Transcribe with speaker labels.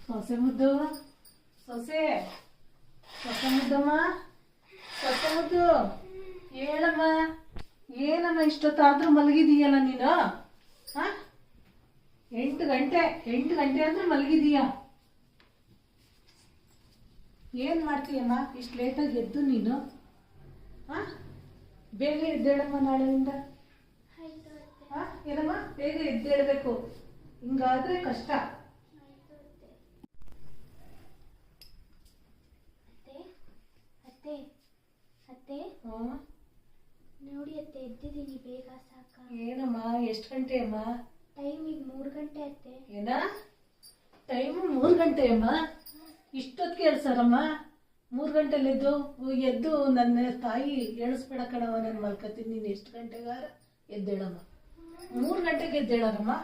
Speaker 1: ಸೊಸೆ ಮುದ್ದು, ಸೊಸೆ ಸೊಸೆ ಮುದ್ದಮ್ಮ, ಸೊಸೆ ಮುದ್ದು, ಹೇಳಮ್ಮ. ಏನಮ್ಮ ಇಷ್ಟೊತ್ತಾದ್ರೂ ಮಲಗಿದೀಯಲ್ಲ ನೀನು? 8 ಗಂಟೆ ಅಂದ್ರೆ ಮಲಗಿದೀಯ. ಏನ್ ಮಾಡ್ತೀಯಮ್ಮ ಇಷ್ಟು ಲೇಟಾಗಿ ಎದ್ದು ನೀನು? ಬೇಗ ಎದ್ದೇಳಮ್ಮ ನಾಳೆಯಿಂದ. ಏನಮ್ಮ ಬೇಗ ಎದ್ದೇಳಬೇಕು, ಹಿಂಗಾದ್ರೆ ಕಷ್ಟ.
Speaker 2: ನೋಡಿ ಅತ್ತೆ, ಎದ್ದಿದ್ದೀನಿ ಬೇಗ, ಸಾಕ?
Speaker 1: ಏನಮ್ಮ ಎಷ್ಟು ಗಂಟೆ ಅಮ್ಮ?
Speaker 2: ಟೈಮ್ ಈಗ 3 ಗಂಟೆ ಅತ್ತೆ.
Speaker 1: ಏನ ಟೈಮು 3 ಗಂಟೆ ಅಮ್ಮ? ಇಷ್ಟೊತ್ತಿಗೆ ಹೇಳ್ಸಾರಮ್ಮ? 3 ಗಂಟೆಲಿ ಎದ್ದು ನನ್ನ ತಾಯಿ ಎಳಿಸ್ಬೇಡ ಕಣವ, ನಾನು ಮಲ್ಕತ್ತೀನಿ. ನೀನು ಎಷ್ಟು ಗಂಟೆಗಾರ ಎದ್ದೇಳಮ್ಮ? 3 ಗಂಟೆಗೆ ಎದ್ದೇಳಾರಮ್ಮ?